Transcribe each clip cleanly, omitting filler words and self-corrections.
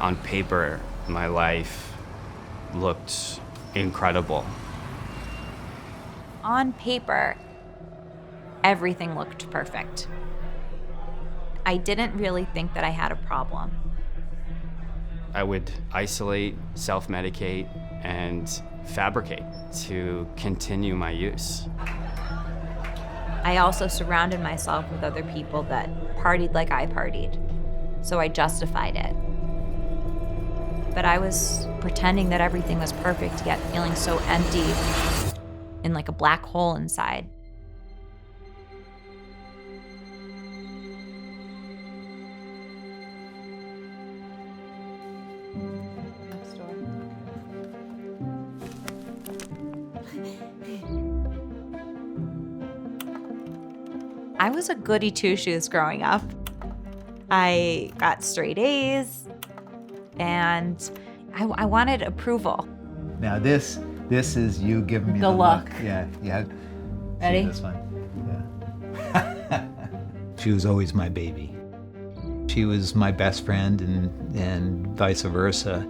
On paper, my life looked incredible. On paper, everything looked perfect. I didn't really think that I had a problem. I would isolate, self-medicate, and fabricate to continue my use. I also surrounded myself with other people that partied like I partied, so I justified it. But I was pretending that everything was perfect, yet feeling so empty in like a black hole inside. I was a goody two-shoes growing up. I got straight A's, and I wanted approval. Now this is you giving me The look. Yeah. Ready? See this one? Yeah. She was always my baby. She was my best friend and vice versa.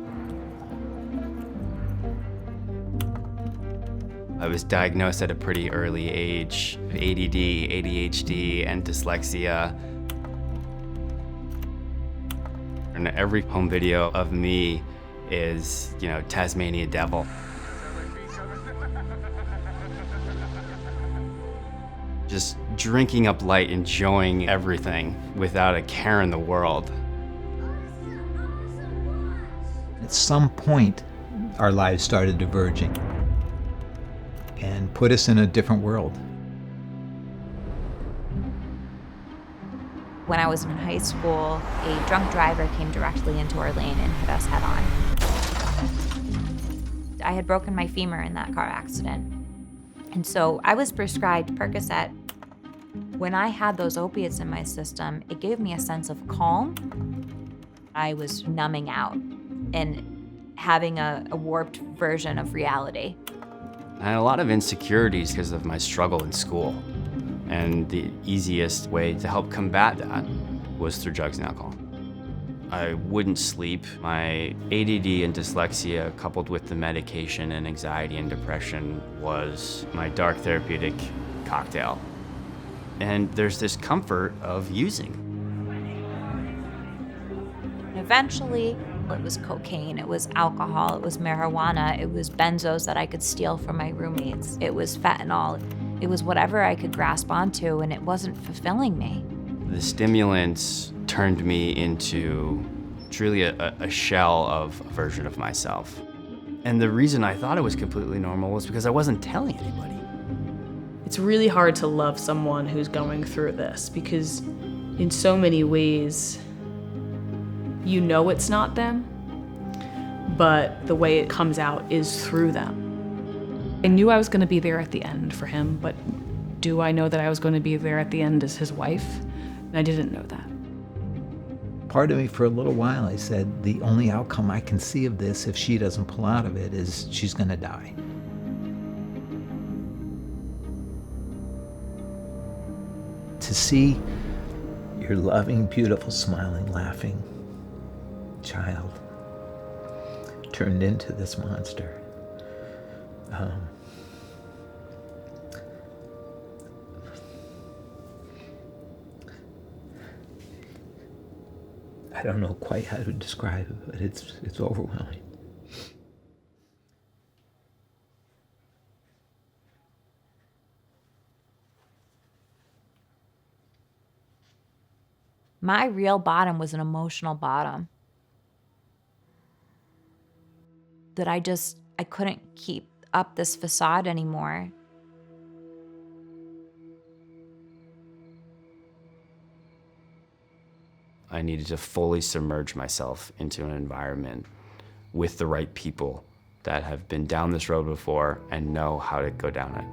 I was diagnosed at a pretty early age, ADD, ADHD, and dyslexia. And every home video of me is, Tasmania Devil. Just drinking up light, enjoying everything without a care in the world. At some point, our lives started diverging and put us in a different world. When I was in high school, a drunk driver came directly into our lane and hit us head on. I had broken my femur in that car accident. And so I was prescribed Percocet. When I had those opiates in my system, it gave me a sense of calm. I was numbing out and having a warped version of reality. I had a lot of insecurities because of my struggle in school. And the easiest way to help combat that was through drugs and alcohol. I wouldn't sleep. My ADD and dyslexia, coupled with the medication and anxiety and depression, was my dark therapeutic cocktail. And there's this comfort of using. Eventually, it was cocaine, it was alcohol, it was marijuana, it was benzos that I could steal from my roommates, it was fentanyl, it was whatever I could grasp onto, and it wasn't fulfilling me. The stimulants turned me into truly a shell of a version of myself. And the reason I thought it was completely normal was because I wasn't telling anybody. It's really hard to love someone who's going through this because in so many ways, you know it's not them, but the way it comes out is through them. I knew I was going to be there at the end for him, but do I know that I was going to be there at the end as his wife? And I didn't know that. Part of me, for a little while, I said, the only outcome I can see of this, if she doesn't pull out of it, is she's going to die. To see your loving, beautiful, smiling, laughing child turned into this monster. I don't know quite how to describe it, but it's overwhelming. My real bottom was an emotional bottom. That I couldn't keep up this facade anymore. I needed to fully submerge myself into an environment with the right people that have been down this road before and know how to go down it.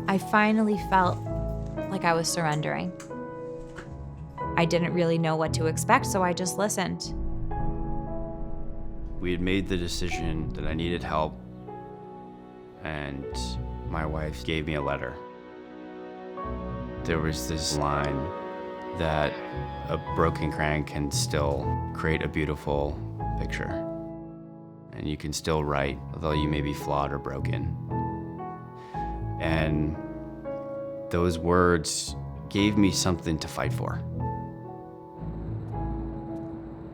I finally felt like I was surrendering. I didn't really know what to expect, so I just listened. We had made the decision that I needed help, and my wife gave me a letter. There was this line that a broken crayon can still create a beautiful picture. And you can still write, although you may be flawed or broken. And those words gave me something to fight for.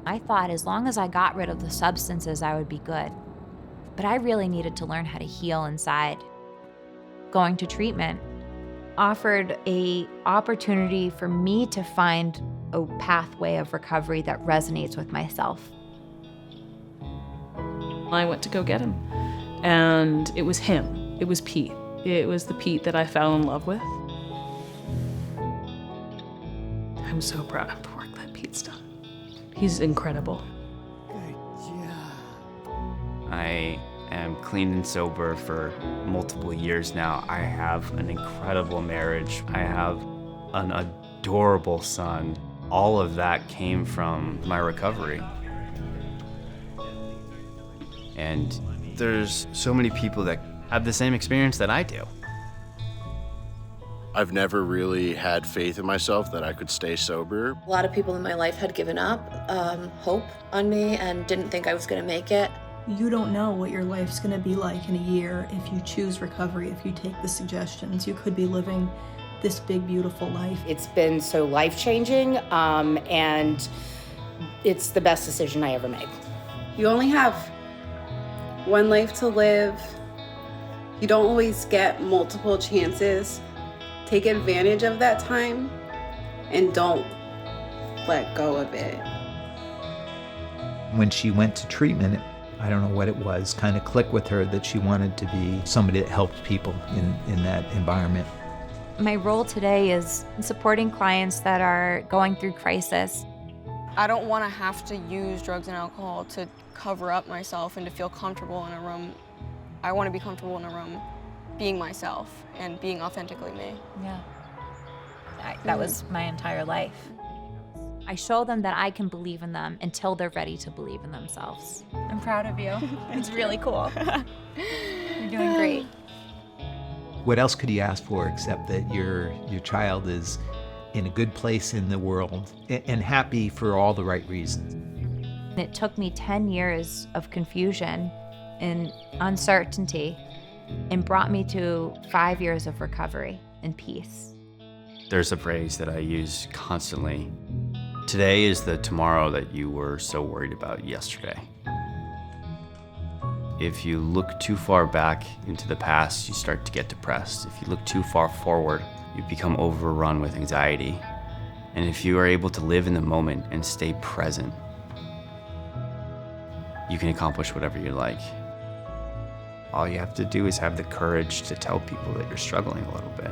I thought as long as I got rid of the substances, I would be good. But I really needed to learn how to heal inside. Going to treatment offered an opportunity for me to find a pathway of recovery that resonates with myself. I went to go get him, and it was him. It was Pete. It was the Pete that I fell in love with. I'm so proud of the work that Pete's done. He's incredible. I am clean and sober for multiple years now. I have an incredible marriage. I have an adorable son. All of that came from my recovery. And there's so many people that have the same experience that I do. I've never really had faith in myself that I could stay sober. A lot of people in my life had given up hope on me and didn't think I was going to make it. You don't know what your life's going to be like in a year if you choose recovery, if you take the suggestions. You could be living this big, beautiful life. It's been so life-changing, and it's the best decision I ever made. You only have one life to live. You don't always get multiple chances. Take advantage of that time and don't let go of it. When she went to treatment, I don't know what it was, kind of clicked with her that she wanted to be somebody that helped people in that environment. My role today is supporting clients that are going through crisis. I don't want to have to use drugs and alcohol to cover up myself and to feel comfortable in a room. I want to be comfortable in a room being myself and being authentically me. Yeah. That was my entire life. I show them that I can believe in them until they're ready to believe in themselves. I'm proud of you. It's really cool. You're doing great. What else could you ask for except that your child is in a good place in the world and happy for all the right reasons? It took me 10 years of confusion and uncertainty and brought me to 5 years of recovery and peace. There's a phrase that I use constantly. Today is the tomorrow that you were so worried about yesterday. If you look too far back into the past, you start to get depressed. If you look too far forward, you become overrun with anxiety. And if you are able to live in the moment and stay present, you can accomplish whatever you like. All you have to do is have the courage to tell people that you're struggling a little bit.